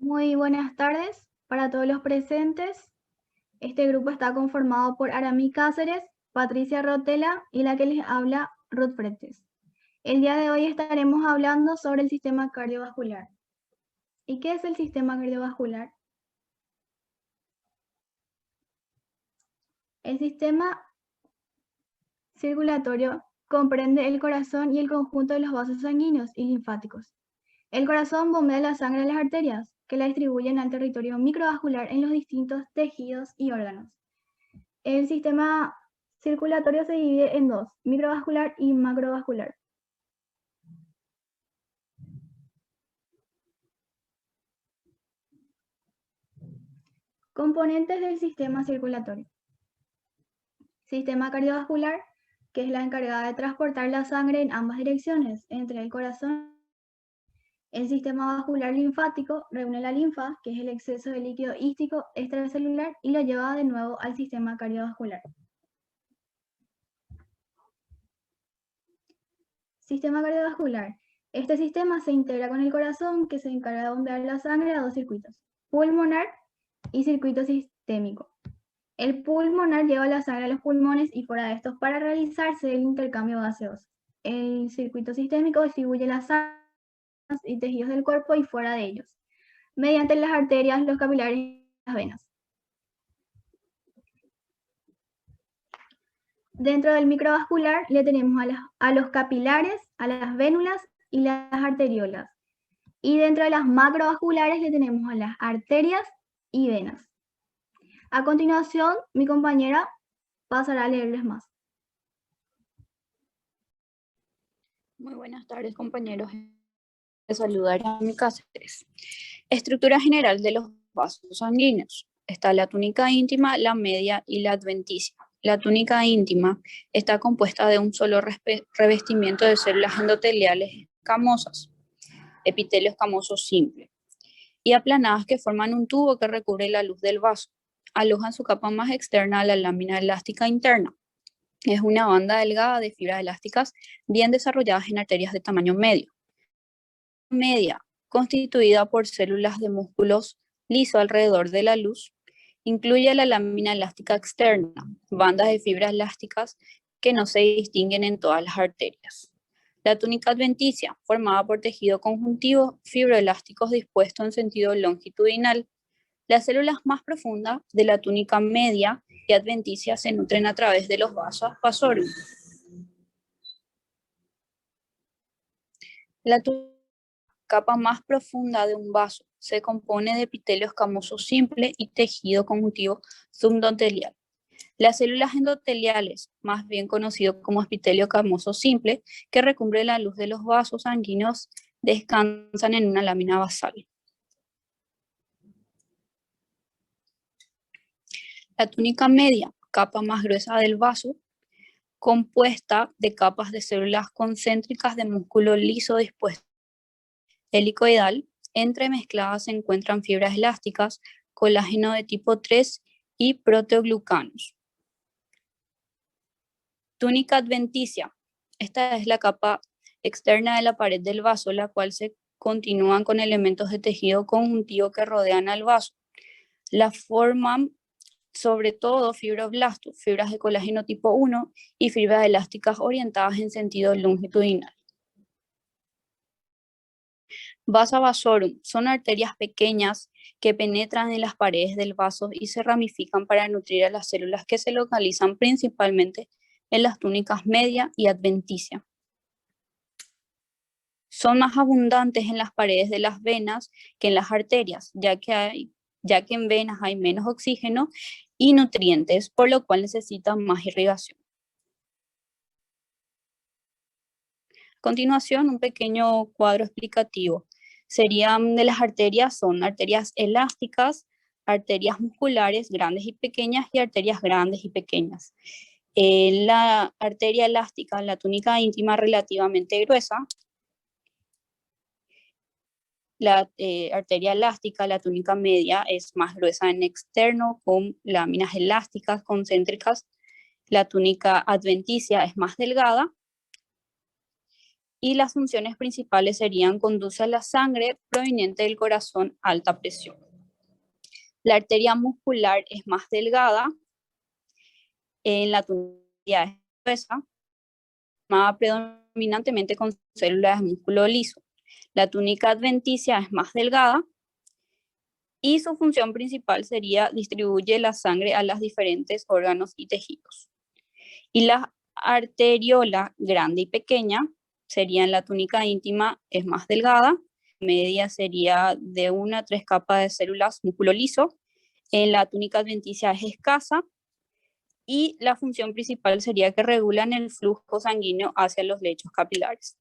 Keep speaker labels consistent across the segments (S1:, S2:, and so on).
S1: Muy buenas tardes para todos los presentes. Este grupo está conformado por Arami Cáceres, Patricia Rotela y la que les habla, Ruth Fretes. El día de hoy estaremos hablando sobre el sistema cardiovascular. ¿Y qué es el sistema cardiovascular? El sistema circulatorio comprende el corazón y el conjunto de los vasos sanguíneos y linfáticos. El corazón bombea la sangre a las arterias, que la distribuyen al territorio microvascular en los distintos tejidos y órganos. El sistema circulatorio se divide en dos, microvascular y macrovascular. Componentes del sistema circulatorio. Sistema cardiovascular, que es la encargada de transportar la sangre en ambas direcciones, entre el corazón. El sistema vascular linfático reúne la linfa, que es el exceso de líquido ístico extracelular, y lo lleva de nuevo al sistema cardiovascular. Sistema cardiovascular. Este sistema se integra con el corazón, que se encarga de bombear la sangre a dos circuitos, pulmonar y circuito sistémico. El pulmonar lleva la sangre a los pulmones y fuera de estos para realizarse el intercambio gaseoso. El circuito sistémico distribuye las sangre y tejidos del cuerpo y fuera de ellos, mediante las arterias, los capilares y las venas. Dentro del microvascular le tenemos a los capilares, a las vénulas y las arteriolas. Y dentro de las macrovasculares le tenemos a las arterias y venas. A continuación, mi compañera pasará a leerles más.
S2: Muy buenas tardes, compañeros. Les saludar a mi Cáceres. Estructura general de los vasos sanguíneos. Está la túnica íntima, la media y la adventicia. La túnica íntima está compuesta de un solo revestimiento de células endoteliales escamosas, epitelio escamoso simple, y aplanadas que forman un tubo que recubre la luz del vaso. Alojan su capa más externa a la lámina elástica interna. Es una banda delgada de fibras elásticas bien desarrolladas en arterias de tamaño medio. Media, constituida por células de músculos liso alrededor de la luz, incluye la lámina elástica externa, bandas de fibras elásticas que no se distinguen en todas las arterias. La túnica adventicia, formada por tejido conjuntivo fibroelásticos dispuestos en sentido longitudinal. Las células más profundas de la túnica media y adventicia se nutren a través de los vasos vasorium. La capa más profunda de un vaso se compone de epitelio escamoso simple y tejido conjuntivo subendotelial. Las células endoteliales, más bien conocido como epitelio escamoso simple, que recubre la luz de los vasos sanguíneos, descansan en una lámina basal. La túnica media, capa más gruesa del vaso, compuesta de capas de células concéntricas de músculo liso dispuesto. Helicoidal, entremezcladas se encuentran fibras elásticas, colágeno de tipo 3 y proteoglucanos. Túnica adventicia. Esta es la capa externa de la pared del vaso, la cual se continúan con elementos de tejido conjuntivo que rodean al vaso. La forman sobre todo fibroblastos, fibras de colágeno tipo 1 y fibras elásticas orientadas en sentido longitudinal. Vasa vasorum son arterias pequeñas que penetran en las paredes del vaso y se ramifican para nutrir a las células que se localizan principalmente en las túnicas media y adventicia. Son más abundantes en las paredes de las venas que en las arterias, ya que en venas hay menos oxígeno y nutrientes, por lo cual necesitan más irrigación. A continuación, un pequeño cuadro explicativo. Serían de las arterias, son arterias elásticas, arterias musculares grandes y pequeñas y arterias grandes y pequeñas. La arteria elástica, la túnica íntima relativamente gruesa. La arteria elástica, la túnica media, es más gruesa en externo con láminas elásticas concéntricas. La túnica adventicia es más delgada y las funciones principales serían conduce a la sangre proveniente del corazón a alta presión. La arteria muscular es más delgada, en la túnica es gruesa, formada predominantemente con células de músculo liso. La túnica adventicia es más delgada y su función principal sería distribuye la sangre a los diferentes órganos y tejidos. Y la arteriola grande y pequeña sería en la túnica íntima, es más delgada, media sería de 1 a 3 capas de células músculo liso, en la túnica adventicia es escasa, y la función principal sería que regulan el flujo sanguíneo hacia los lechos capilares.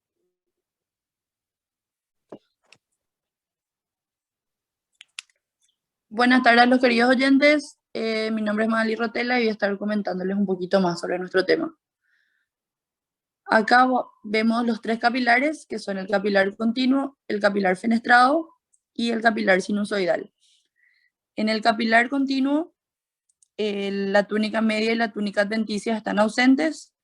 S3: Buenas tardes a los queridos oyentes, mi nombre es Magali Rotela y voy a estar comentándoles un poquito más sobre nuestro tema. Acá vemos los 3 capilares, que son el capilar continuo, el capilar fenestrado y el capilar sinusoidal. En el capilar continuo, la túnica media y la túnica adventicia están ausentes.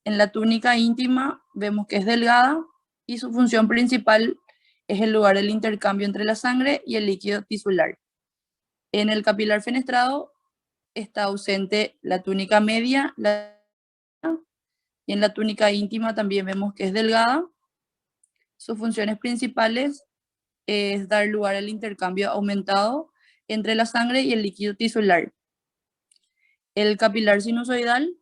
S3: En la túnica íntima vemos que es delgada y su función principal es el lugar del intercambio entre la sangre y el líquido tisular. En el capilar fenestrado está ausente la túnica media y en la túnica íntima también vemos que es delgada. Sus funciones principales es dar lugar al intercambio aumentado entre la sangre y el líquido tisular. El capilar sinusoidal,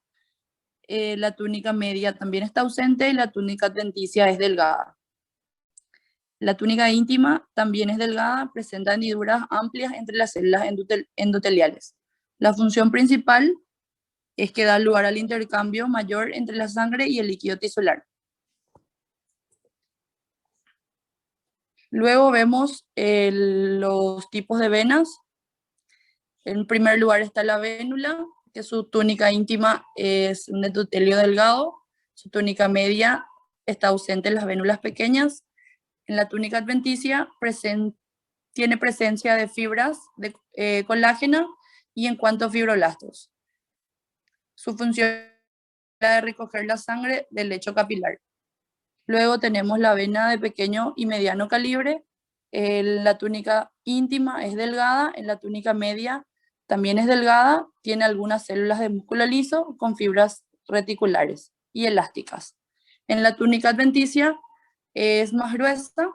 S3: la túnica media también está ausente y la túnica adventicia es delgada. La túnica íntima también es delgada, presenta hendiduras amplias entre las células endoteliales. La función principal es que da lugar al intercambio mayor entre la sangre y el líquido tisular. Luego vemos los tipos de venas. En primer lugar está la vénula, que su túnica íntima es un endotelio delgado, su túnica media está ausente en las vénulas pequeñas. En la túnica adventicia tiene presencia de fibras de colágeno y en cuanto a fibroblastos. Su función es la de recoger la sangre del lecho capilar. Luego tenemos la vena de pequeño y mediano calibre. La túnica íntima es delgada, en la túnica media también es delgada, tiene algunas células de músculo liso con fibras reticulares y elásticas. En la túnica adventicia es más gruesa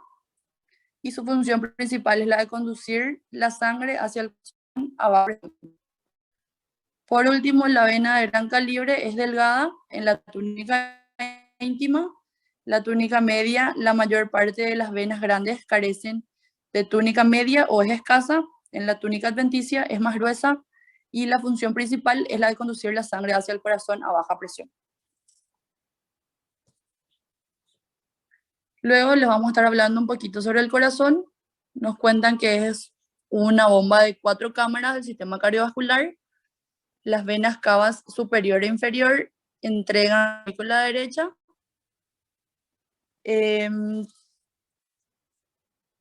S3: y su función principal es la de conducir la sangre hacia el corazón abajo. Por último, la vena de gran calibre es delgada en la túnica íntima. La túnica media, la mayor parte de las venas grandes carecen de túnica media o es escasa. En la túnica adventicia es más gruesa y la función principal es la de conducir la sangre hacia el corazón a baja presión. Luego les vamos a estar hablando un poquito sobre el corazón. Nos cuentan que es una bomba de 4 cámaras del sistema cardiovascular. Las venas cavas superior e inferior entregan con la derecha.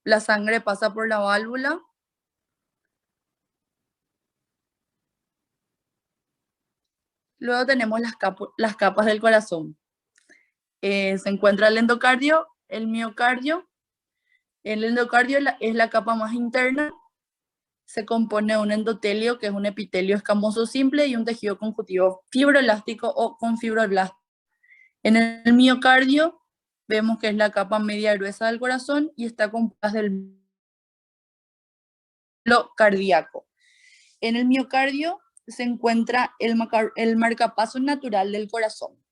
S3: La sangre pasa por la válvula. Luego tenemos las capas del corazón. Se encuentra el endocardio, el miocardio. El endocardio es la capa más interna. Se compone de un endotelio, que es un epitelio escamoso simple, y un tejido conjuntivo fibroelástico o con fibroblastos. En el miocardio vemos que es la capa media gruesa del corazón y está compuesta del cardíaco. En el miocardio se encuentra el marcapasos natural del corazón.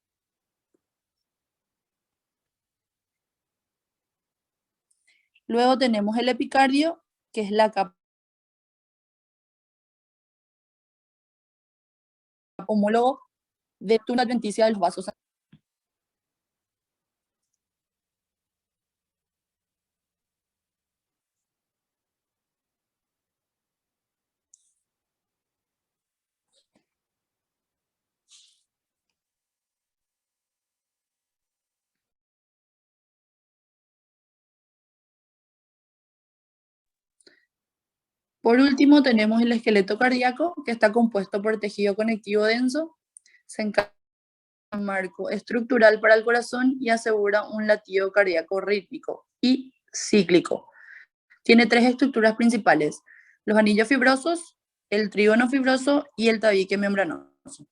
S3: Luego tenemos el epicardio, que es la capa homólogo de túnel adventicia de los vasos. Por último tenemos el esqueleto cardíaco, que está compuesto por tejido conectivo denso. Se encarga marco estructural para el corazón y asegura un latido cardíaco rítmico y cíclico. Tiene 3 estructuras principales: los anillos fibrosos, el trígono fibroso y el tabique membranoso.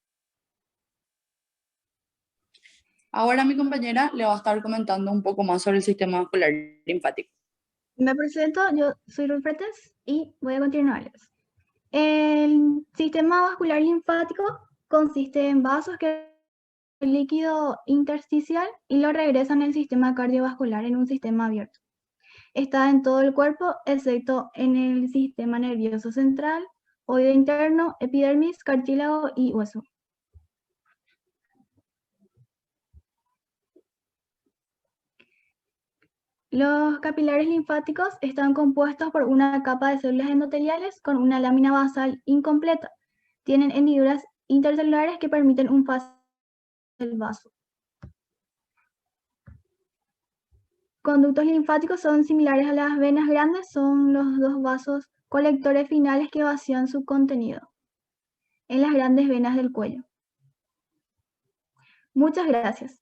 S3: Ahora mi compañera le va a estar comentando un poco más sobre el sistema vascular linfático.
S1: Me presento, yo soy Ruth Fretes y voy a continuarles. El sistema vascular linfático consiste en vasos que el líquido intersticial y lo regresan al sistema cardiovascular en un sistema abierto. Está en todo el cuerpo, excepto en el sistema nervioso central, oído interno, epidermis, cartílago y hueso. Los capilares linfáticos están compuestos por una capa de células endoteliales con una lámina basal incompleta. Tienen hendiduras intercelulares que permiten un paso del vaso. Conductos linfáticos son similares a las venas grandes, son los 2 vasos colectores finales que vacían su contenido en las grandes venas del cuello. Muchas gracias.